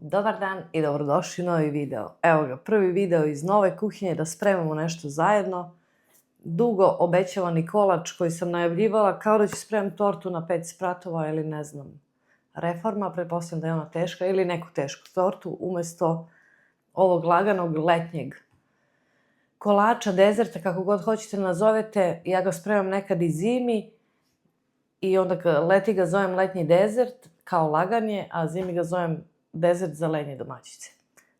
Dobar dan i dobrodošli u novi video. Evo ga, prvi video iz nove kuhinje da spremamo nešto zajedno. Dugo obećavani kolač koji sam najavljivala kao da ću spremati tortu na 5 spratova ili ne znam, reforma, pretpostavljam da je ona teška, ili neku tešku tortu umjesto ovog laganog letnjeg kolača, dezerta, kako god hoćete nazovete. Ja ga spremam nekad i zimi i onda leti ga zovem letnji dezert, kao laganje, a zimi ga zovem dezert za lenje domaćice.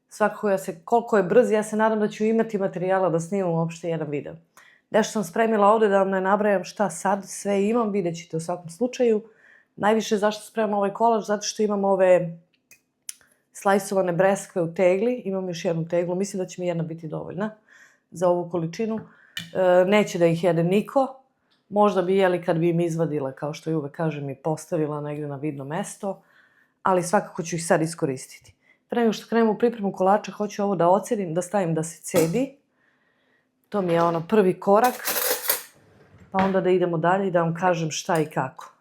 Svakako, koliko je brz, ja se nadam da ću imati materijala da snimam uopšte jedan video. Nešto sam spremila ovde da vam ne nabrajam šta sad sve imam, vidjet ćete u svakom slučaju. Najviše zašto spremam ovaj kolač, zato što imam ove slajsovane breskve u tegli, imam još jednu teglu, mislim da će mi jedna biti dovoljna za ovu količinu. Neće da ih jede niko, možda bi jeli kad bi im izvadila, kao što i uvek kažem, i postavila negde na vidno mesto, ali svakako ću ih sad iskoristiti. Pre nego što krenemo u pripremu kolača, hoću ovo da ocedim, da stavim da se cedi. To mi je ono prvi korak, pa onda da idemo dalje i da vam kažem šta i kako.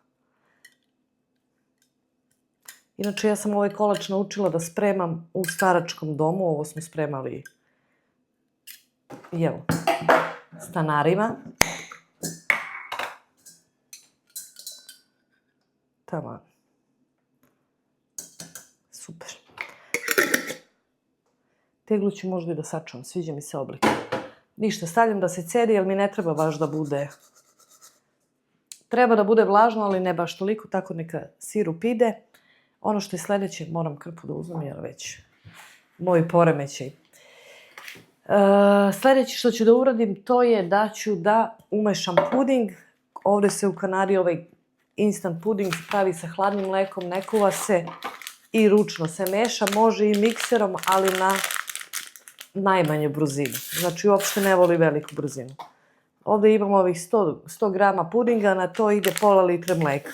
Inače, ja sam ovaj kolač naučila da spremam u staračkom domu, ovo smo spremali, stanarima. Tamo. Super. Teglu ću možda i da sačuvam, sviđa mi se oblik. Ništa, stavljam da se cedi, jer mi ne treba baš da bude... Treba da bude vlažno, ali ne baš toliko, tako neka sirup ide. Ono što je sledeće, moram krpu da uzmem, jer već moji poremećaj. Sledeće što ću da uradim, to je da ću da umešam puding. Ovde se u Kanadi ovaj instant puding pravi sa hladnim mlekom, ne kuva se i ručno se meša, može i mikserom, ali na najmanje brzinu. Znači, uopšte ne voli veliku brzinu. Ovde imam ovih 100 grama pudinga, na to ide pola litre mleka.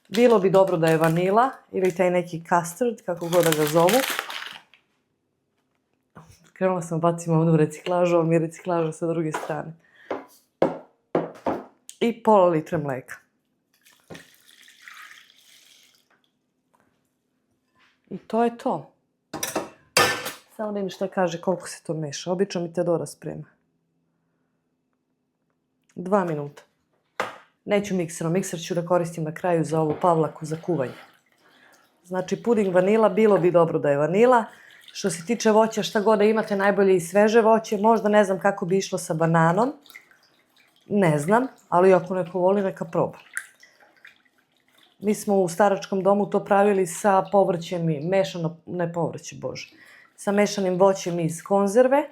Bilo bi dobro da je vanila ili taj neki custard, kako god da ga zovu. Krenula sam bacim ovdje u reciklažu, ali mi je reciklaža sa druge strane. I pola litre mleka. I to je to. Samo da im šta kaže koliko se to meša. Obično mi Teodora sprema. 2 minuta. Neću mikserom. Mikser ću da koristim na kraju za ovu pavlaku za kuvanje. Znači, puding vanila, bilo bi dobro da je vanila. Što se tiče voća, šta god da imate, najbolje i sveže voće. Možda ne znam kako bi išlo sa bananom. Ne znam, ali ako neko voli, neka proba. Mi smo u staračkom domu to pravili sa povrćem i mešano, ne povrće, bože, sa mešanim voćem iz konzerve.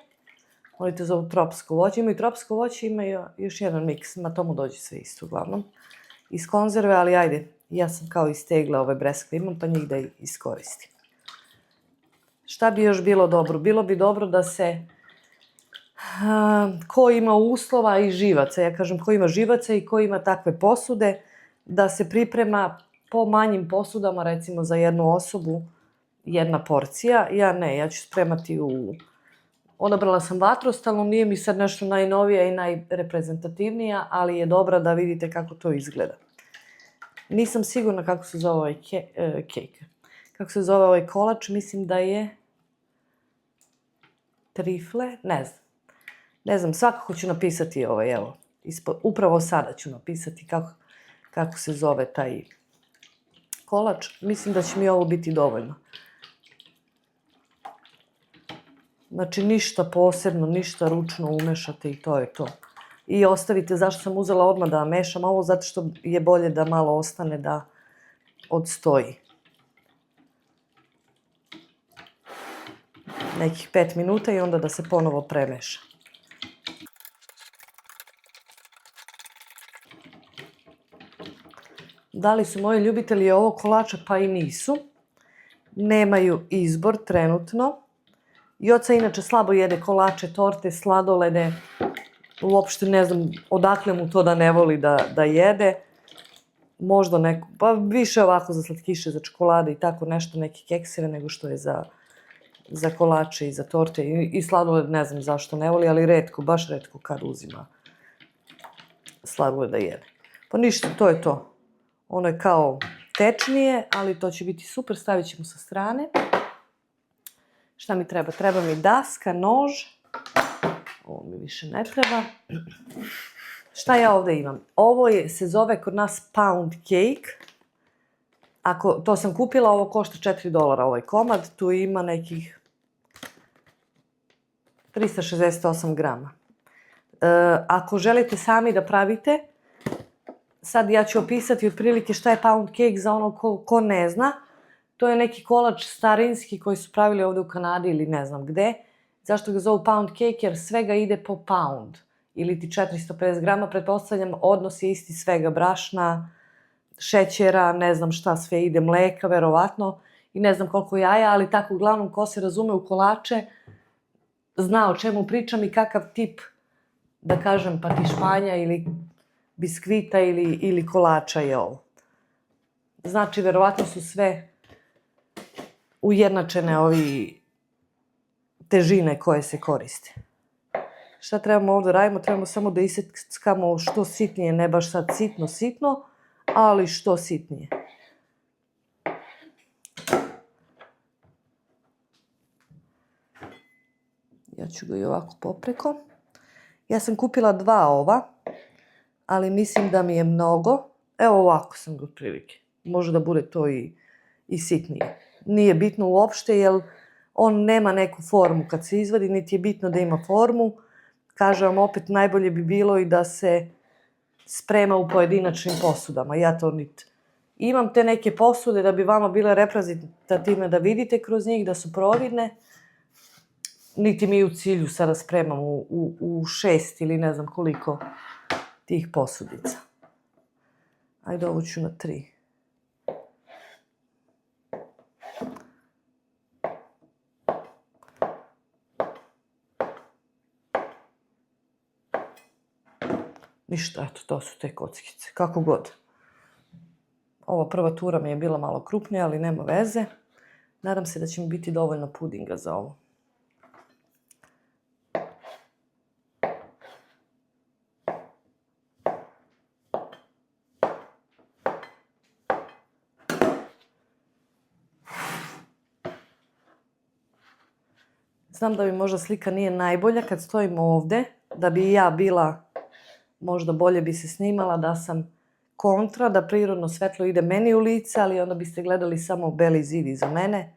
Oni to zovu tropsko voće. Ima i tropsko voće, ima i još jedan miks, na tomu dođe sve isto uglavnom. Iz konzerve, ali ajde, ja sam kao iz tegle ove breskve imam, pa njih da iskoristim. Šta bi još bilo dobro? Bilo bi dobro da se, ko ima uslova i živaca, ja kažem ko ima živaca i ko ima takve posude, da se priprema po manjim posudama, recimo za jednu osobu, jedna porcija. Ja ne, ja ću spremati odabrala sam vatrostalnu, nije mi sad nešto najnovija i najreprezentativnija, ali je dobra da vidite kako to izgleda. Nisam sigurna kako se zove ovaj kako se zove ovaj kolač, mislim da je trifle, ne znam. Ne znam, svakako ću napisati ovaj, evo, upravo sada ću napisati kako se zove taj kolač. Mislim da će mi ovo biti dovoljno. Znači, ništa posebno, ništa ručno umešate i to je to. I ostavite, zašto sam uzela odmah da mešam ovo, zato što je bolje da malo ostane da odstoji. Nekih 5 minuta i onda da se ponovo premeša. Da li su moji ljubitelji ovog kolača? Pa i nisu. Nemaju izbor trenutno. Joca inače slabo jede kolače, torte, sladolede. Uopšte ne znam odakle mu to da ne voli da jede. Možda neko, pa više ovako za slatkiše, za čokolade i tako nešto, neke kekseve nego što je za kolače i za torte. I sladoled ne znam zašto ne voli, ali retko, baš retko kad uzima sladoled da jede. Pa ništa, to je to. Ono je tečnije, ali to će biti super, stavit ćemo sa strane. Šta mi treba? Treba mi daska, nož. Ovo mi više ne treba. Šta ja ovdje imam? Ovo se zove kod nas pound cake. To sam kupila, ovo košta $4 ovaj komad. Tu ima nekih 368 grama. Ako želite sami da pravite, sad ja ću opisati otprilike šta je pound cake za ono ko ne zna. To je neki kolač starinski koji su pravili ovdje u Kanadi ili ne znam gde. Zašto ga zovu pound cake? Jer svega ide po pound. Ili ti 450 grama, pretpostavljam, odnos je isti svega, brašna, šećera, ne znam šta sve ide, mleka, verovatno, i ne znam koliko jaja, ali tako uglavnom ko se razume u kolače, zna o čemu pričam i kakav tip, da kažem, patišpanja ili biskvita ili kolača je ovo. Znači, verovatno su sve ujednačene težine koje se koriste. Šta trebamo ovdje radimo? Trebamo samo da iseckamo što sitnije, ne baš sad sitno, ali što sitnije. Ja ću ga i ovako popreko. Ja sam kupila 2 ova, ali mislim da mi je mnogo. Evo ovako sam ga otprilike. Može da bude to i sitnije. Nije bitno uopšte, jer on nema neku formu kad se izvadi, niti je bitno da ima formu. Kažem vam opet, najbolje bi bilo i da se sprema u pojedinačnim posudama. Ja to niti imam te neke posude da bi vama bile reprezentativne, da vidite kroz njih, da su providne. Niti mi u cilju sada spremamo u 6 ili ne znam koliko tih posudica. Ajde, ovo ću na 3. Ništa, eto, to su te kockice, kako god. Ova prva tura mi je bila malo krupnija, ali nema veze. Nadam se da će mi biti dovoljno pudinga za ovo. Znam da mi možda slika nije najbolja kad stojim ovdje, da bi i ja bila, možda bolje bi se snimala da sam kontra, da prirodno svetlo ide meni u lice, ali onda biste gledali samo beli zid iza mene.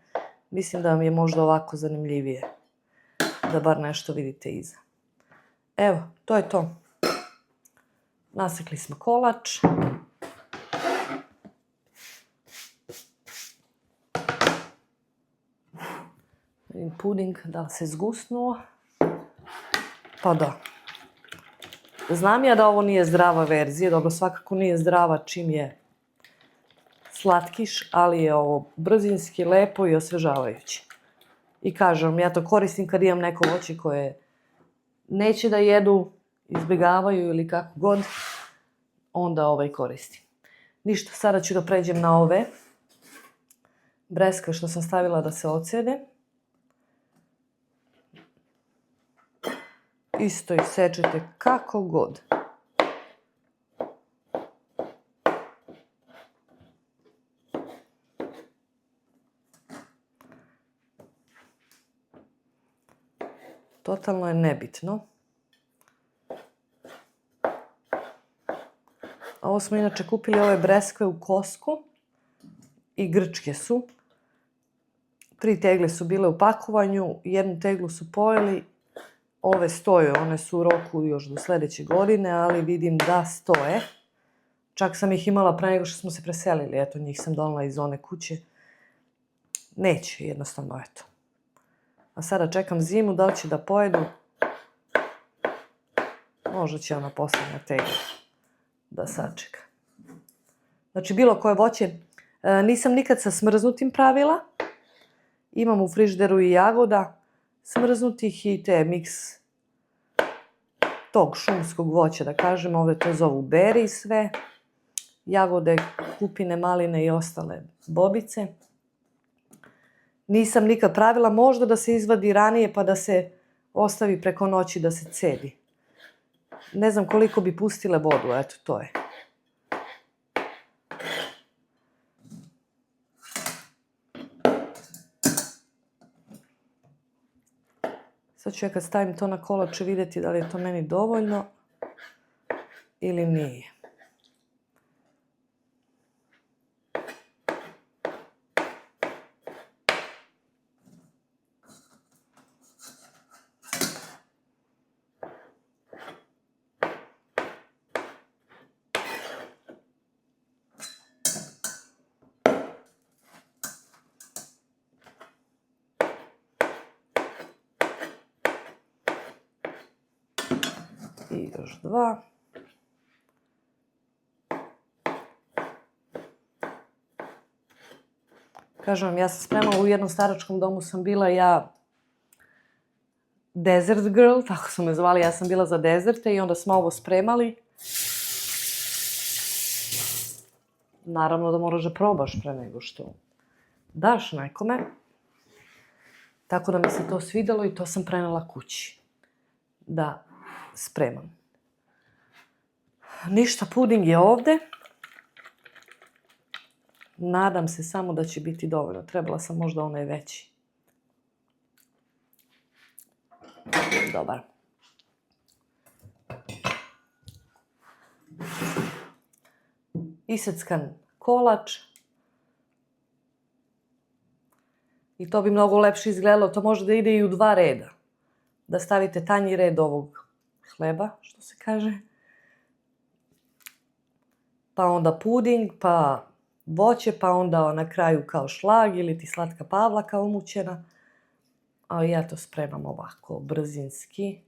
Mislim da mi je možda ovako zanimljivije, da bar nešto vidite iza. Evo, to je to. Nasekli smo kolač. Puding, da li se zgusnuo? Pa da. Znam ja da ovo nije zdrava verzija, dobro, svakako nije zdrava čim je slatkiš, ali je ovo brzinski, lepo i osvežavajuće. I kažem, ja to koristim kad imam neko voće koje neće da jedu, izbjegavaju ili kako god, onda koristim. Ništa, sada ću da pređem na ove breskve što sam stavila da se ocede. Isto ih sečete kako god. Totalno je nebitno. Ovo smo inače kupili ove breskve u Costcu i grčke su. 3 tegle su bile u pakovanju, 1 teglu su pojeli. Ove stoje, one su u roku još do sljedeće godine, ali vidim da stoje. Čak sam ih imala pre nego što smo se preselili, eto, njih sam donela iz one kuće. Neće, jednostavno, eto. A sada čekam zimu, da li će da pojedu. Možda će ona posljednja tegla da sačeka. Znači, bilo koje voće. Nisam nikad sa smrznutim pravila. Imam u frižideru i jagoda smrznutih i te miks tog šumskog voća, da kažem. Ovdje to zovu beri sve. Jagode, kupine, maline i ostale bobice. Nisam nikad pravila, možda da se izvadi ranije pa da se ostavi preko noći da se cedi. Ne znam koliko bi pustile vodu, eto to je. Sad ću ja kad stavim to na kolač vidjeti da li je to meni dovoljno ili nije. I još 2. Kažem vam, ja sam spremala u jednom staračkom domu, sam bila ja desert girl, tako su me zvali, ja sam bila za dezerte i onda smo ovo spremali. Naravno da moraš da probaš pre nego što daš nekome. Tako da mi se to svidelo i to sam prenela kući. Da spremam. Ništa, puding je ovde. Nadam se samo da će biti dovoljno. Trebala sam možda onaj veći. Dobar. Iseckan kolač. I to bi mnogo lepše izgledalo. To može da ide i u 2 reda. Da stavite tanji red ovog hleba, što se kaže. Pa onda puding, pa voće, pa onda na kraju kao šlag ili ti slatka pavlaka umućena. A ja to spremam ovako, brzinski.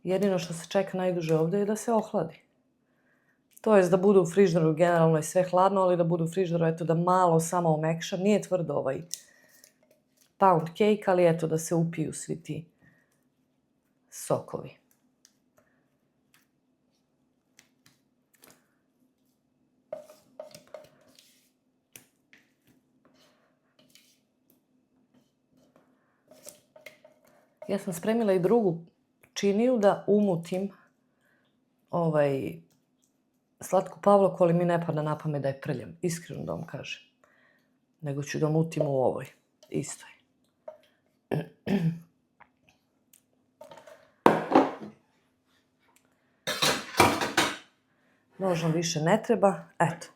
Jedino što se čeka najduže ovdje je da se ohladi. To jest da bude u frižderu, generalno je sve hladno, ali da bude u frižderu, eto da malo samo omekša. Nije tvrdo ovaj pound cake, ali eto da se upiju svi ti sokovi. Ja sam spremila i drugu činiju da umutim slatku pavlaku, ali mi ne pada na pamet da je prljam, iskreno da vam kažem. Nego ću da mutim u ovoj, istoj. Nožom više ne treba, eto.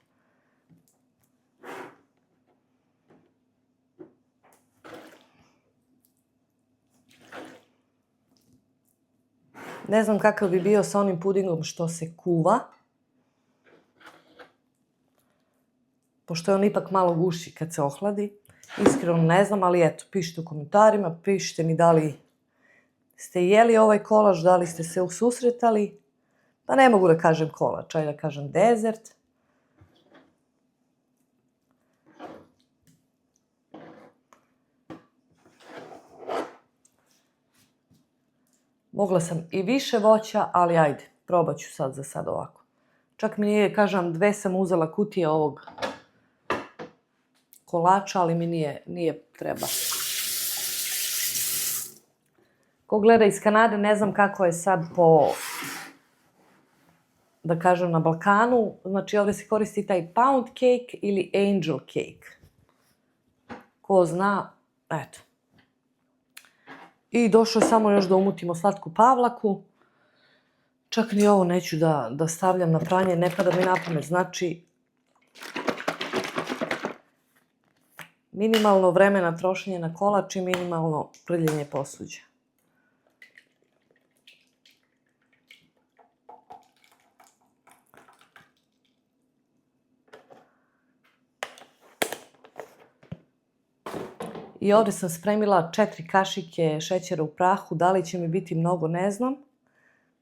Ne znam kakav bi bio sa onim pudingom što se kuva. Pošto je on ipak malo gušći kad se ohladi. Iskreno ne znam, ali eto, pišite u komentarima, pišite mi da li ste jeli ovaj kolač, da li ste se susretali. Pa ne mogu da kažem kolač, ajde da kažem dezert. Mogla sam i više voća, ali ajde, probat ću sad za sad ovako. Čak mi nije, kažem, 2 sam uzela kutije ovog kolača, ali mi nije treba. Ko gleda iz Kanade, ne znam kako je sad po, da kažem, na Balkanu. Znači ovdje se koristi taj pound cake ili angel cake. Ko zna, eto. I došlo je samo još da umutimo slatku pavlaku. Čak ni ovo neću da stavljam na pranje, ne pada mi na pamet. Znači, minimalno vremena trošenje na kolač i minimalno prljenje posuđa. I ovdje sam spremila 4 kašike šećera u prahu. Da li će mi biti mnogo, ne znam.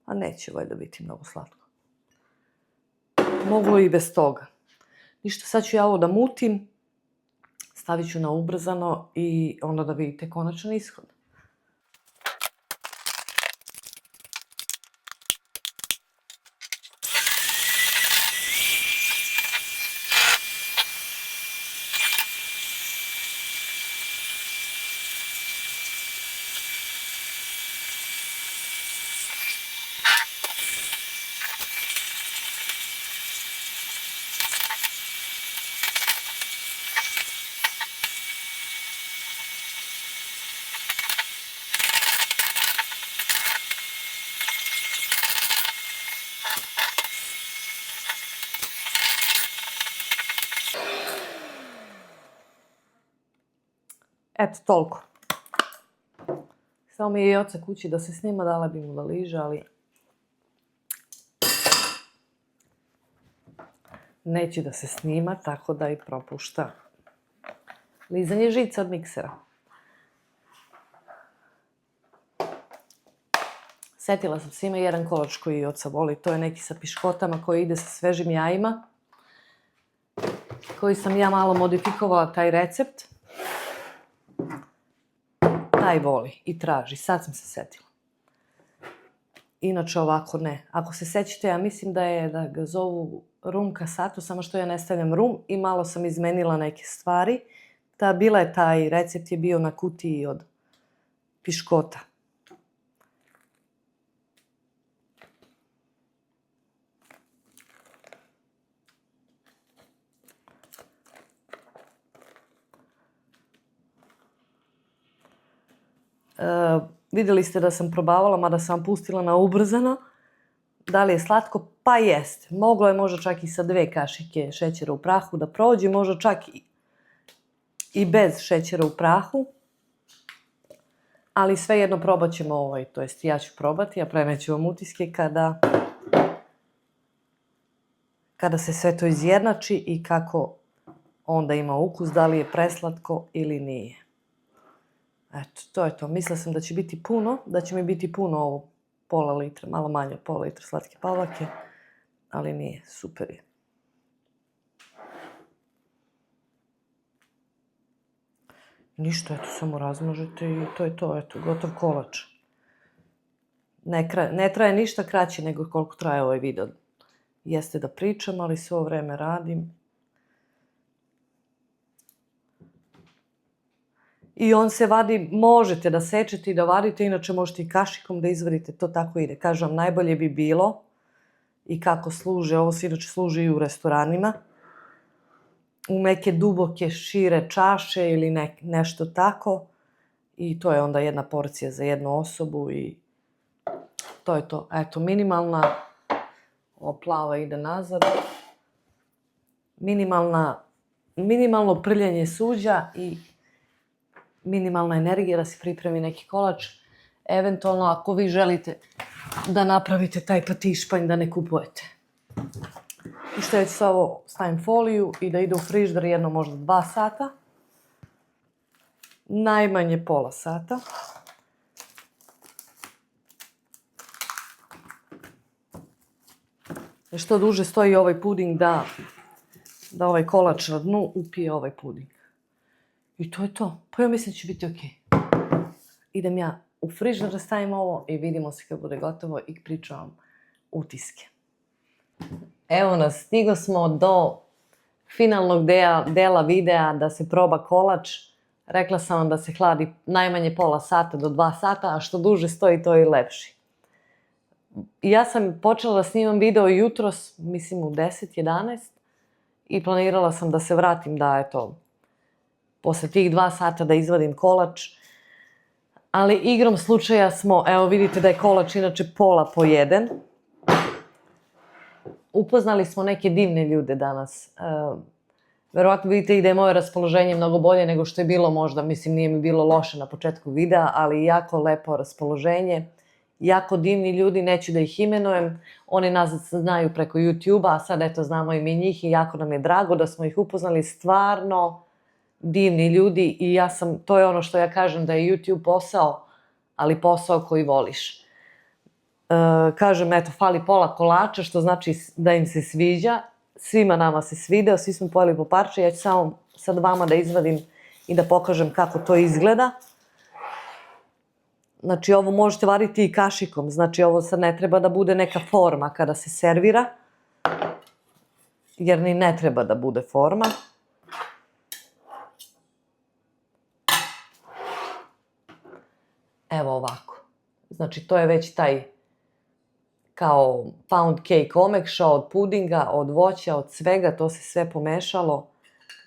A neće valjda biti mnogo slatko. Moglo i bez toga. Ništa, sad ću ja ovo da mutim. Stavit ću na ubrzano i onda da vidite konačan ishod. Eto, toliko. Samo mi je i oca kući da se snima, dala bi mu da liže, ali neće da se snima, tako da i propušta lizanje žica od miksera. Setila sam se, ima jedan kolač koji oca voli, to je neki sa piškotama koji ide sa svežim jajima, koji sam ja malo modifikovala taj recept. Taj voli i traži, sad sam se setila. Inače ovako ne. Ako se sećate, ja mislim da ga zovu rum kasato, samo što ja ne stavljam rum i malo sam izmenila neke stvari. Taj recept je bio na kutiji od piškota. Vidjeli ste da sam probavala, mada sam pustila na ubrzano. Da li je slatko? Pa jeste. Moglo je možda čak i sa 2 kašike šećera u prahu da prođe, možda čak i bez šećera u prahu. Ali svejedno probat ćemo to jest ja ću probati, a preneću vam utiske kada se sve to izjednači i kako onda ima ukus, da li je preslatko ili nije. Eto, to je to. Mislila sam da će mi biti puno ovo pola litra, malo manje od pola litra slatke pavlake, ali nije, super je. Ništa, eto, samo razmažete i to je to, eto, gotov kolač. Ne traje ništa kraće nego koliko traje ovaj video. Jeste da pričam, ali sve vreme radim. I on se vadi, možete da sečete i da vadite, inače možete i kašikom da izvadite, to tako ide. Kažem vam, najbolje bi bilo i kako služe, ovo se inače služi i u restoranima, u neke duboke, šire čaše ili nešto tako. I to je onda jedna porcija za jednu osobu i to je to. Eto, minimalna, plava ide nazad, minimalno prljanje suđa i minimalna energija da se pripremi neki kolač. Eventualno, ako vi želite da napravite taj patišpanj, da ne kupujete. I što već sa ovo stavim foliju i da ide u frižider jedno možda 2 sata. Najmanje pola sata. Što duže stoji ovaj puding da ovaj kolač na dnu upije ovaj puding. I to je to. Pa ja mislim da će biti okej. Idem ja u frižider da stavim ovo i vidimo se kad bude gotovo i pričam vam utiske. Evo nas, stigo smo do finalnog dela videa da se proba kolač. Rekla sam vam da se hladi najmanje pola sata do 2 sata, a što duže stoji to je lepši. Ja sam počela da snimam video jutros, mislim u 10-11 i planirala sam da se vratim da posle tih 2 sata da izvadim kolač. Ali igrom slučaja evo vidite da je kolač inače pola pojeden. Upoznali smo neke divne ljude danas. Verovatno vidite i da je moje raspoloženje mnogo bolje nego što je bilo možda. Mislim, nije mi bilo loše na početku videa, ali jako lepo raspoloženje. Jako divni ljudi, neću da ih imenujem. Oni nas znaju preko YouTube-a, a sad eto znamo i mi njih i jako nam je drago da smo ih upoznali. Stvarno divni ljudi i to je ono što ja kažem da je YouTube posao, ali posao koji voliš. Kažem, eto, fali pola kolača, što znači da im se sviđa. Svima nama se svideo, svi smo pojeli po parče. Ja ću samo sad vama da izvadim i da pokažem kako to izgleda. Znači, ovo možete vaditi i kašikom. Znači, ovo sad ne treba da bude neka forma kada se servira, jer ni ne treba da bude forma. Evo ovako. Znači, to je već taj kao pound cake omekša od pudinga, od voća, od svega. To se sve pomešalo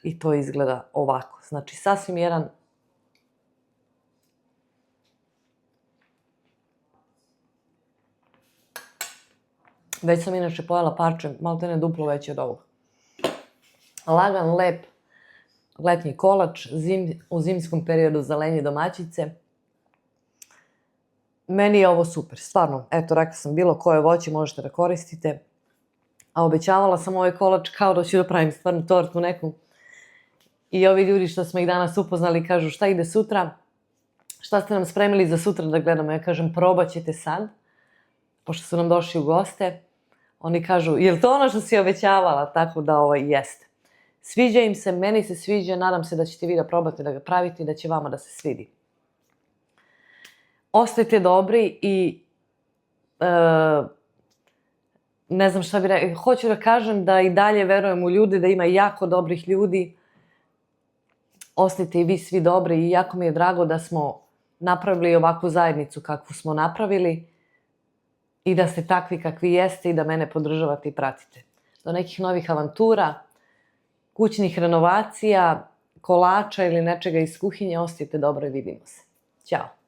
i to izgleda ovako. Znači, sasvim jedan već sam inače pojela parče, malo te ne duplo veće od ovoga. Lagan, letnji kolač u zimskom periodu za lenje domaćice. Meni je ovo super, stvarno. Eto, rekla sam, bilo koje voće možete da koristite. A obećavala sam ovaj kolač kao da ću da pravim stvarno tortu neku. I ovi ljudi što smo ih danas upoznali kažu šta ide sutra, šta ste nam spremili za sutra da gledamo. Ja kažem, probat ćete sad, pošto su nam došli u goste. Oni kažu, je li to ono što si obećavala? Tako da jeste. Sviđa im se, meni se sviđa, nadam se da ćete vi da probate da ga pravite i da će vama da se svidi. Ostajte dobri i ne znam šta bi rekao, hoću da kažem da i dalje verujem u ljude, da ima jako dobrih ljudi. Ostajte i vi svi dobri i jako mi je drago da smo napravili ovakvu zajednicu kakvu smo napravili i da ste takvi kakvi jeste i da mene podržavate i pratite. Do nekih novih avantura, kućnih renovacija, kolača ili nečega iz kuhinje, ostajte dobro i vidimo se. Ćao!